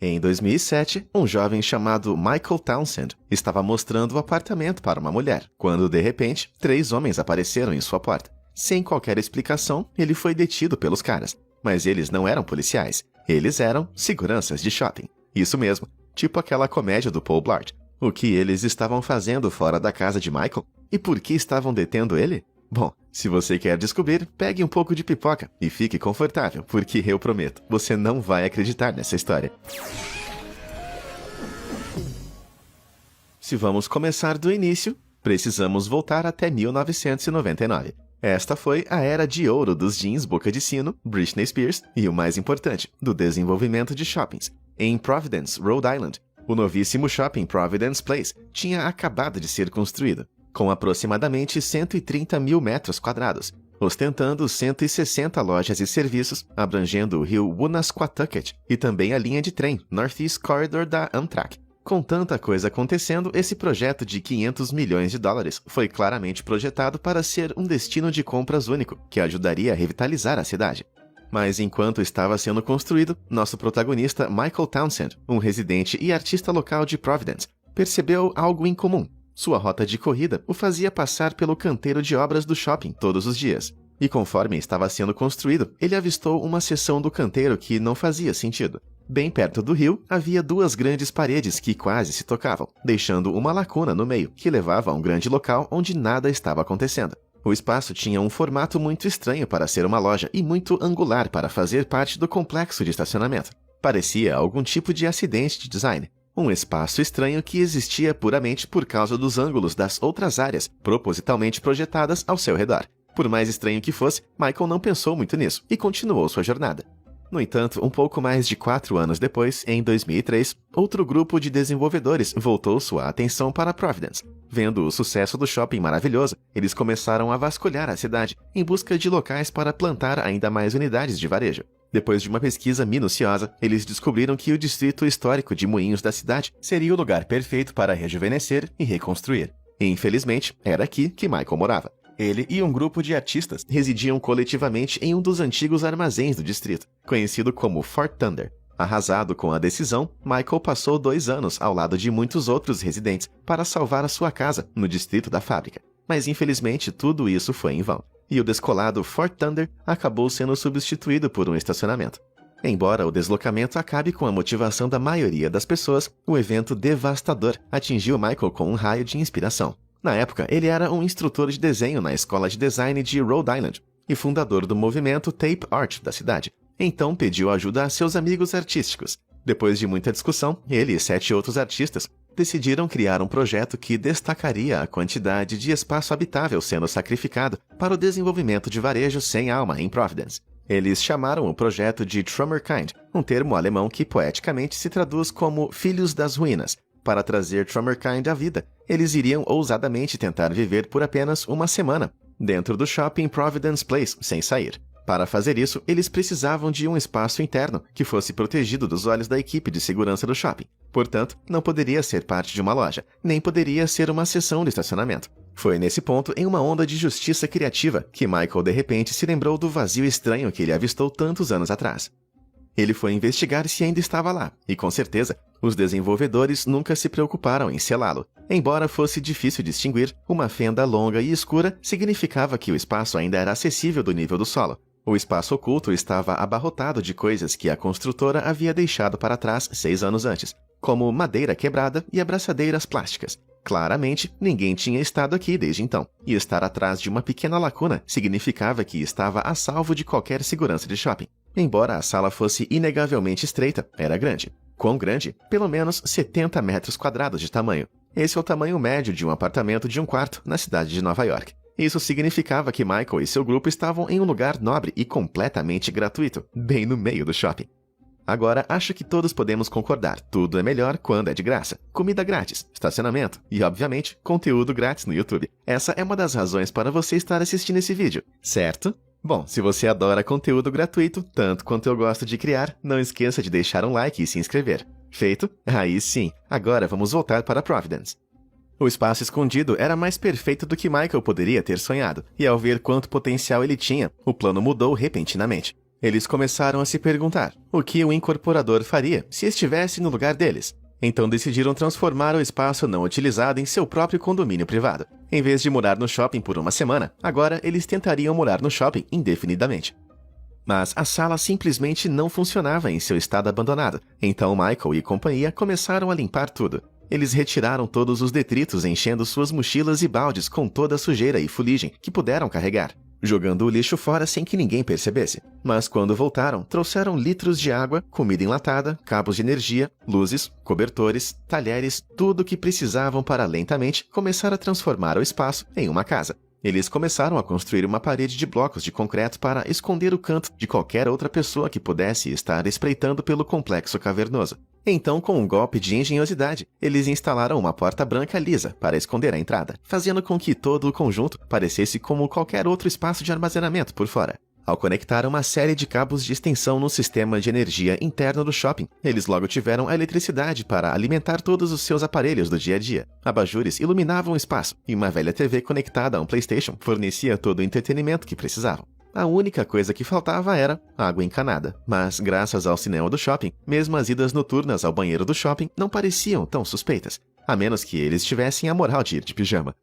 Em 2007, um jovem chamado Michael Townsend estava mostrando o apartamento para uma mulher, quando, de repente, 3 homens apareceram em sua porta. Sem qualquer explicação, ele foi detido pelos caras. Mas eles não eram policiais. Eles eram seguranças de shopping. Isso mesmo, tipo aquela comédia do Paul Blart. O que eles estavam fazendo fora da casa de Michael? E por que estavam detendo ele? Bom, se você quer descobrir, pegue um pouco de pipoca e fique confortável, porque eu prometo, você não vai acreditar nessa história. Se vamos começar do início, precisamos voltar até 1999. Esta foi a era de ouro dos jeans boca de sino, Britney Spears e, o mais importante, do desenvolvimento de shoppings. Em Providence, Rhode Island, o novíssimo shopping Providence Place tinha acabado de ser construído, com aproximadamente 130 mil metros quadrados, ostentando 160 lojas e serviços, abrangendo o rio Woonasquatucket e também a linha de trem Northeast Corridor da Amtrak. Com tanta coisa acontecendo, esse projeto de 500 milhões de dólares foi claramente projetado para ser um destino de compras único, que ajudaria a revitalizar a cidade. Mas enquanto estava sendo construído, nosso protagonista Michael Townsend, um residente e artista local de Providence, percebeu algo incomum. Sua rota de corrida o fazia passar pelo canteiro de obras do shopping todos os dias. E conforme estava sendo construído, ele avistou uma seção do canteiro que não fazia sentido. Bem perto do rio, havia 2 grandes paredes que quase se tocavam, deixando uma lacuna no meio, que levava a um grande local onde nada estava acontecendo. O espaço tinha um formato muito estranho para ser uma loja e muito angular para fazer parte do complexo de estacionamento. Parecia algum tipo de acidente de design. Um espaço estranho que existia puramente por causa dos ângulos das outras áreas, propositalmente projetadas ao seu redor. Por mais estranho que fosse, Michael não pensou muito nisso e continuou sua jornada. No entanto, um pouco mais de 4 anos depois, em 2003, outro grupo de desenvolvedores voltou sua atenção para Providence. Vendo o sucesso do shopping maravilhoso, eles começaram a vasculhar a cidade em busca de locais para plantar ainda mais unidades de varejo. Depois de uma pesquisa minuciosa, eles descobriram que o distrito histórico de Moinhos da cidade seria o lugar perfeito para rejuvenescer e reconstruir. E, infelizmente, era aqui que Michael morava. Ele e um grupo de artistas residiam coletivamente em um dos antigos armazéns do distrito, conhecido como Fort Thunder. Arrasado com a decisão, Michael passou 2 anos ao lado de muitos outros residentes para salvar a sua casa no distrito da fábrica. Mas infelizmente tudo isso foi em vão, e o descolado Fort Thunder acabou sendo substituído por um estacionamento. Embora o deslocamento acabe com a motivação da maioria das pessoas, o evento devastador atingiu Michael com um raio de inspiração. Na época, ele era um instrutor de desenho na escola de design de Rhode Island e fundador do movimento Tape Art da cidade. Então pediu ajuda a seus amigos artísticos. Depois de muita discussão, ele e 7 outros artistas decidiram criar um projeto que destacaria a quantidade de espaço habitável sendo sacrificado para o desenvolvimento de varejo sem alma em Providence. Eles chamaram o projeto de Trümmerkind, um termo alemão que poeticamente se traduz como Filhos das Ruínas. Para trazer Trümmerkind à vida, eles iriam ousadamente tentar viver por apenas uma semana, dentro do shopping Providence Place, sem sair. Para fazer isso, eles precisavam de um espaço interno que fosse protegido dos olhos da equipe de segurança do shopping. Portanto, não poderia ser parte de uma loja, nem poderia ser uma seção de estacionamento. Foi nesse ponto, em uma onda de justiça criativa, que Michael de repente se lembrou do vazio estranho que ele avistou tantos anos atrás. Ele foi investigar se ainda estava lá, e com certeza, os desenvolvedores nunca se preocuparam em selá-lo. Embora fosse difícil distinguir, uma fenda longa e escura significava que o espaço ainda era acessível do nível do solo. O espaço oculto estava abarrotado de coisas que a construtora havia deixado para trás 6 anos antes, como madeira quebrada e abraçadeiras plásticas. Claramente, ninguém tinha estado aqui desde então, e estar atrás de uma pequena lacuna significava que estava a salvo de qualquer segurança de shopping. Embora a sala fosse inegavelmente estreita, era grande. Quão grande? Pelo menos 70 metros quadrados de tamanho. Esse é o tamanho médio de um apartamento de 1 quarto na cidade de Nova York. Isso significava que Michael e seu grupo estavam em um lugar nobre e completamente gratuito, bem no meio do shopping. Agora, acho que todos podemos concordar, tudo é melhor quando é de graça. Comida grátis, estacionamento e, obviamente, conteúdo grátis no YouTube. Essa é uma das razões para você estar assistindo esse vídeo, certo? Bom, se você adora conteúdo gratuito, tanto quanto eu gosto de criar, não esqueça de deixar um like e se inscrever. Feito? Aí sim, agora vamos voltar para Providence. O espaço escondido era mais perfeito do que Michael poderia ter sonhado, e ao ver quanto potencial ele tinha, o plano mudou repentinamente. Eles começaram a se perguntar o que o incorporador faria se estivesse no lugar deles. Então decidiram transformar o espaço não utilizado em seu próprio condomínio privado. Em vez de morar no shopping por uma semana, agora eles tentariam morar no shopping indefinidamente. Mas a sala simplesmente não funcionava em seu estado abandonado. Então Michael e companhia começaram a limpar tudo. Eles retiraram todos os detritos, enchendo suas mochilas e baldes com toda a sujeira e fuligem que puderam carregar, jogando o lixo fora sem que ninguém percebesse. Mas quando voltaram, trouxeram litros de água, comida enlatada, cabos de energia, luzes, cobertores, talheres, tudo o que precisavam para lentamente começar a transformar o espaço em uma casa. Eles começaram a construir uma parede de blocos de concreto para esconder o canto de qualquer outra pessoa que pudesse estar espreitando pelo complexo cavernoso. Então, com um golpe de engenhosidade, eles instalaram uma porta branca lisa para esconder a entrada, fazendo com que todo o conjunto parecesse como qualquer outro espaço de armazenamento por fora. Ao conectar uma série de cabos de extensão no sistema de energia interno do shopping, eles logo tiveram a eletricidade para alimentar todos os seus aparelhos do dia a dia. Abajures iluminavam o espaço e uma velha TV conectada a um PlayStation fornecia todo o entretenimento que precisavam. A única coisa que faltava era água encanada. Mas, graças ao cinema do shopping, mesmo as idas noturnas ao banheiro do shopping não pareciam tão suspeitas, a menos que eles tivessem a moral de ir de pijama.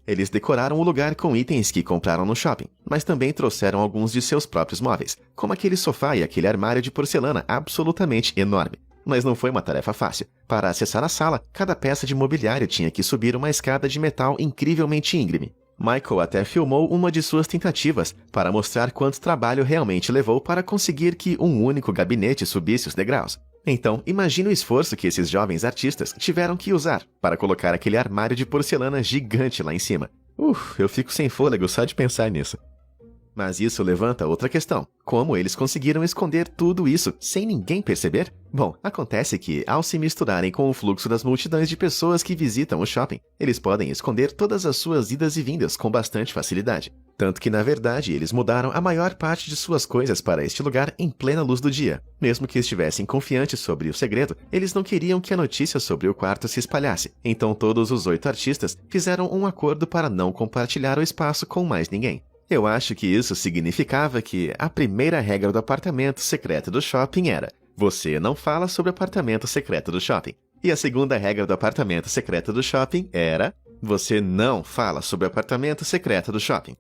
Eles decoraram o lugar com itens que compraram no shopping, mas também trouxeram alguns de seus próprios móveis, como aquele sofá e aquele armário de porcelana absolutamente enorme. Mas não foi uma tarefa fácil. Para acessar a sala, cada peça de mobiliário tinha que subir uma escada de metal incrivelmente íngreme. Michael até filmou uma de suas tentativas para mostrar quanto trabalho realmente levou para conseguir que um único gabinete subisse os degraus. Então, imagine o esforço que esses jovens artistas tiveram que usar para colocar aquele armário de porcelana gigante lá em cima. Eu fico sem fôlego só de pensar nisso. Mas isso levanta outra questão. Como eles conseguiram esconder tudo isso sem ninguém perceber? Bom, acontece que, ao se misturarem com o fluxo das multidões de pessoas que visitam o shopping, eles podem esconder todas as suas idas e vindas com bastante facilidade. Tanto que, na verdade, eles mudaram a maior parte de suas coisas para este lugar em plena luz do dia. Mesmo que estivessem confiantes sobre o segredo, eles não queriam que a notícia sobre o quarto se espalhasse. Então todos os 8 artistas fizeram um acordo para não compartilhar o espaço com mais ninguém. Eu acho que isso significava que a primeira regra do apartamento secreto do shopping era: você não fala sobre o apartamento secreto do shopping. E a segunda regra do apartamento secreto do shopping era: você não fala sobre o apartamento secreto do shopping.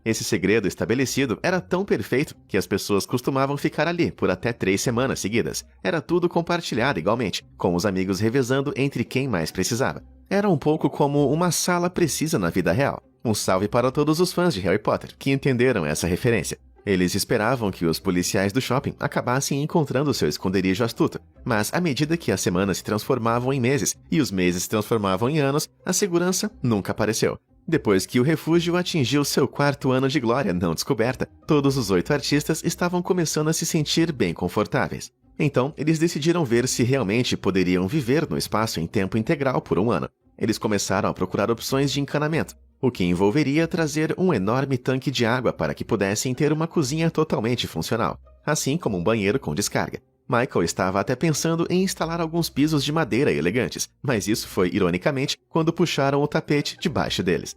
Esse segredo estabelecido era tão perfeito que as pessoas costumavam ficar ali por até 3 semanas seguidas. Era tudo compartilhado igualmente, com os amigos revezando entre quem mais precisava. Era um pouco como uma sala precisa na vida real. Um salve para todos os fãs de Harry Potter que entenderam essa referência. Eles esperavam que os policiais do shopping acabassem encontrando seu esconderijo astuto, mas à medida que as semanas se transformavam em meses e os meses se transformavam em anos, a segurança nunca apareceu. Depois que o refúgio atingiu seu 4º ano de glória não descoberta, todos os 8 artistas estavam começando a se sentir bem confortáveis. Então, eles decidiram ver se realmente poderiam viver no espaço em tempo integral por um ano. Eles começaram a procurar opções de encanamento, o que envolveria trazer um enorme tanque de água para que pudessem ter uma cozinha totalmente funcional, assim como um banheiro com descarga. Michael estava até pensando em instalar alguns pisos de madeira elegantes, mas isso foi, ironicamente, quando puxaram o tapete debaixo deles.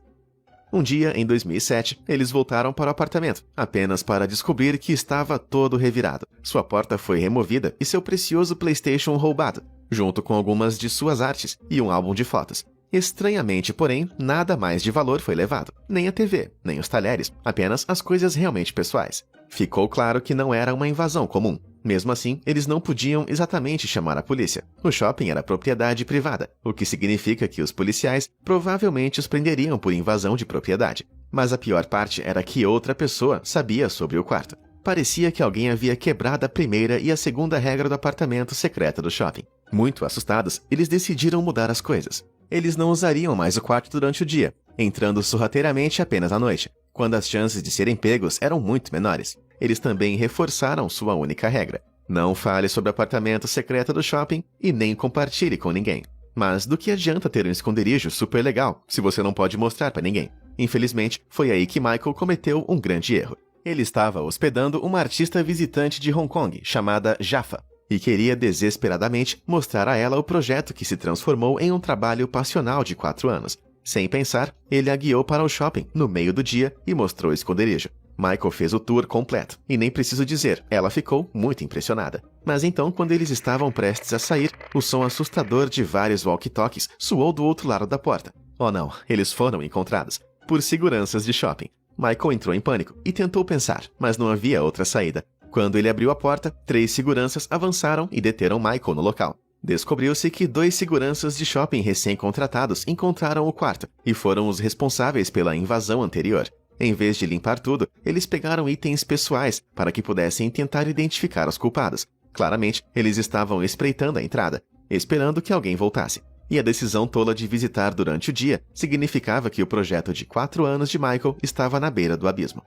Um dia, em 2007, eles voltaram para o apartamento, apenas para descobrir que estava todo revirado. Sua porta foi removida e seu precioso PlayStation roubado, junto com algumas de suas artes e um álbum de fotos. Estranhamente, porém, nada mais de valor foi levado. Nem a TV, nem os talheres, apenas as coisas realmente pessoais. Ficou claro que não era uma invasão comum. Mesmo assim, eles não podiam exatamente chamar a polícia. O shopping era propriedade privada, o que significa que os policiais provavelmente os prenderiam por invasão de propriedade. Mas a pior parte era que outra pessoa sabia sobre o quarto. Parecia que alguém havia quebrado a primeira e a segunda regra do apartamento secreto do shopping. Muito assustados, eles decidiram mudar as coisas. Eles não usariam mais o quarto durante o dia, entrando sorrateiramente apenas à noite, quando as chances de serem pegos eram muito menores. Eles também reforçaram sua única regra: não fale sobre o apartamento secreto do shopping e nem compartilhe com ninguém. Mas do que adianta ter um esconderijo super legal se você não pode mostrar para ninguém? Infelizmente, foi aí que Michael cometeu um grande erro. Ele estava hospedando uma artista visitante de Hong Kong chamada Jaffa, e queria desesperadamente mostrar a ela o projeto que se transformou em um trabalho passional de 4 anos. Sem pensar, ele a guiou para o shopping no meio do dia e mostrou o esconderijo. Michael fez o tour completo, e nem preciso dizer, ela ficou muito impressionada. Mas então, quando eles estavam prestes a sair, o som assustador de vários walkie-talkies soou do outro lado da porta. Oh não, eles foram encontrados por seguranças de shopping. Michael entrou em pânico e tentou pensar, mas não havia outra saída. Quando ele abriu a porta, 3 seguranças avançaram e deteram Michael no local. Descobriu-se que 2 seguranças de shopping recém-contratados encontraram o quarto e foram os responsáveis pela invasão anterior. Em vez de limpar tudo, eles pegaram itens pessoais para que pudessem tentar identificar os culpados. Claramente, eles estavam espreitando a entrada, esperando que alguém voltasse. E a decisão tola de visitar durante o dia significava que o projeto de 4 anos de Michael estava na beira do abismo.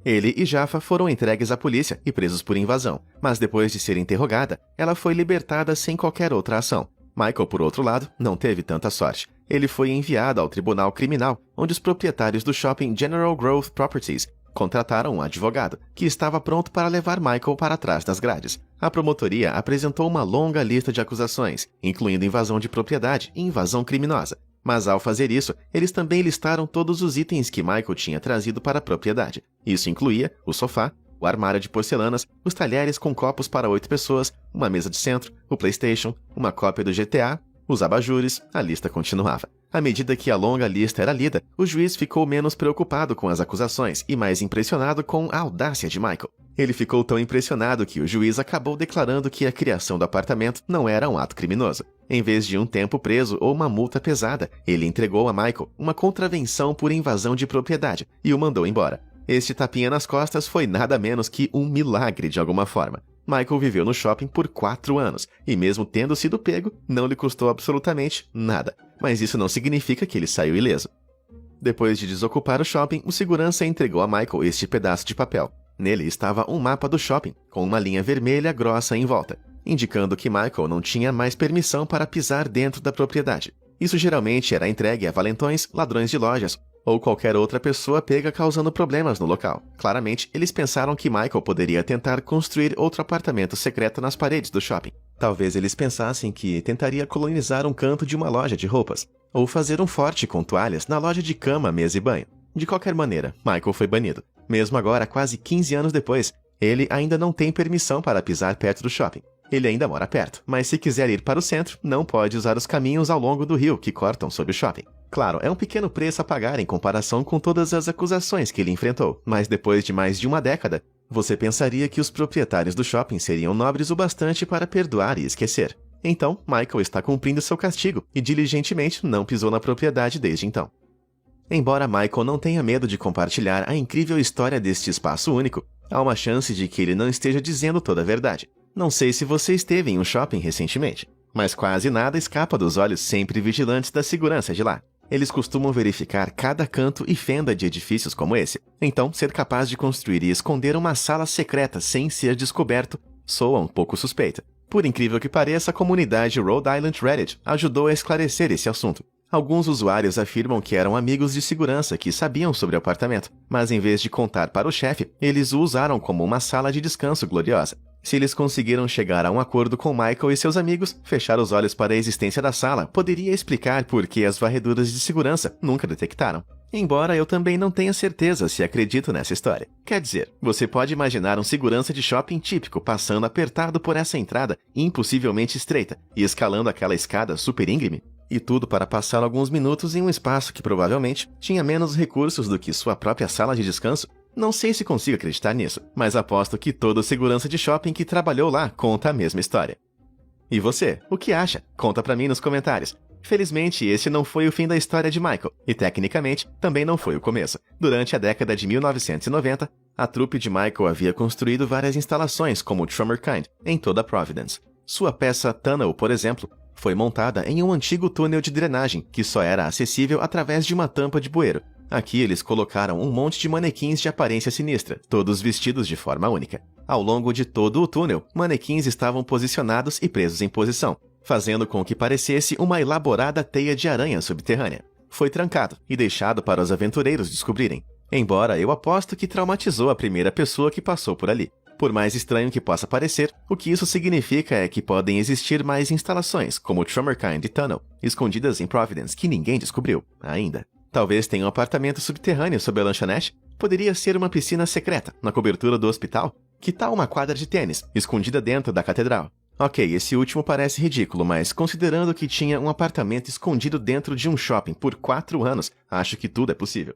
Ele e Jaffa foram entregues à polícia e presos por invasão, mas depois de ser interrogada, ela foi libertada sem qualquer outra ação. Michael, por outro lado, não teve tanta sorte. Ele foi enviado ao tribunal criminal, onde os proprietários do shopping General Growth Properties contrataram um advogado, que estava pronto para levar Michael para trás das grades. A promotoria apresentou uma longa lista de acusações, incluindo invasão de propriedade e invasão criminosa. Mas ao fazer isso, eles também listaram todos os itens que Michael tinha trazido para a propriedade. Isso incluía o sofá, o armário de porcelanas, os talheres com copos para 8 pessoas, uma mesa de centro, o PlayStation, uma cópia do GTA, os abajures, a lista continuava. À medida que a longa lista era lida, o juiz ficou menos preocupado com as acusações e mais impressionado com a audácia de Michael. Ele ficou tão impressionado que o juiz acabou declarando que a criação do apartamento não era um ato criminoso. Em vez de um tempo preso ou uma multa pesada, ele entregou a Michael uma contravenção por invasão de propriedade e o mandou embora. Este tapinha nas costas foi nada menos que um milagre de alguma forma. Michael viveu no shopping por 4 anos, e mesmo tendo sido pego, não lhe custou absolutamente nada. Mas isso não significa que ele saiu ileso. Depois de desocupar o shopping, o segurança entregou a Michael este pedaço de papel. Nele estava um mapa do shopping, com uma linha vermelha grossa em volta, indicando que Michael não tinha mais permissão para pisar dentro da propriedade. Isso geralmente era entregue a valentões, ladrões de lojas, ou qualquer outra pessoa pega causando problemas no local. Claramente, eles pensaram que Michael poderia tentar construir outro apartamento secreto nas paredes do shopping. Talvez eles pensassem que tentaria colonizar um canto de uma loja de roupas, ou fazer um forte com toalhas na loja de cama, mesa e banho. De qualquer maneira, Michael foi banido. Mesmo agora, quase 15 anos depois, ele ainda não tem permissão para pisar perto do shopping. Ele ainda mora perto, mas se quiser ir para o centro, não pode usar os caminhos ao longo do rio que cortam sob o shopping. Claro, é um pequeno preço a pagar em comparação com todas as acusações que ele enfrentou, mas depois de mais de uma década, você pensaria que os proprietários do shopping seriam nobres o bastante para perdoar e esquecer. Então, Michael está cumprindo seu castigo e diligentemente não pisou na propriedade desde então. Embora Michael não tenha medo de compartilhar a incrível história deste espaço único, há uma chance de que ele não esteja dizendo toda a verdade. Não sei se você esteve em um shopping recentemente, mas quase nada escapa dos olhos sempre vigilantes da segurança de lá. Eles costumam verificar cada canto e fenda de edifícios como esse. Então, ser capaz de construir e esconder uma sala secreta sem ser descoberto soa um pouco suspeita. Por incrível que pareça, a comunidade Rhode Island Reddit ajudou a esclarecer esse assunto. Alguns usuários afirmam que eram amigos de segurança que sabiam sobre o apartamento, mas em vez de contar para o chefe, eles o usaram como uma sala de descanso gloriosa. Se eles conseguiram chegar a um acordo com Michael e seus amigos, fechar os olhos para a existência da sala poderia explicar por que as varreduras de segurança nunca detectaram. Embora eu também não tenha certeza se acredito nessa história. Quer dizer, você pode imaginar um segurança de shopping típico passando apertado por essa entrada impossivelmente estreita e escalando aquela escada super íngreme? E tudo para passar alguns minutos em um espaço que provavelmente tinha menos recursos do que sua própria sala de descanso? Não sei se consigo acreditar nisso, mas aposto que todo segurança de shopping que trabalhou lá conta a mesma história. E você, o que acha? Conta pra mim nos comentários. Felizmente, este não foi o fim da história de Michael, e tecnicamente, também não foi o começo. Durante a década de 1990, a trupe de Michael havia construído várias instalações como o Trummer Kind em toda Providence. Sua peça Tunnel, por exemplo, foi montada em um antigo túnel de drenagem que só era acessível através de uma tampa de bueiro. Aqui eles colocaram um monte de manequins de aparência sinistra, todos vestidos de forma única. Ao longo de todo o túnel, manequins estavam posicionados e presos em posição, fazendo com que parecesse uma elaborada teia de aranha subterrânea. Foi trancado e deixado para os aventureiros descobrirem, embora eu aposto que traumatizou a primeira pessoa que passou por ali. Por mais estranho que possa parecer, o que isso significa é que podem existir mais instalações, como o Trummer Kind e Tunnel, escondidas em Providence que ninguém descobriu ainda. Talvez tenha um apartamento subterrâneo sob a lanchonete, Poderia ser uma piscina secreta, na cobertura do hospital? Que tal uma quadra de tênis, escondida dentro da catedral? Ok, esse último parece ridículo, mas considerando que tinha um apartamento escondido dentro de um shopping por 4 anos, acho que tudo é possível.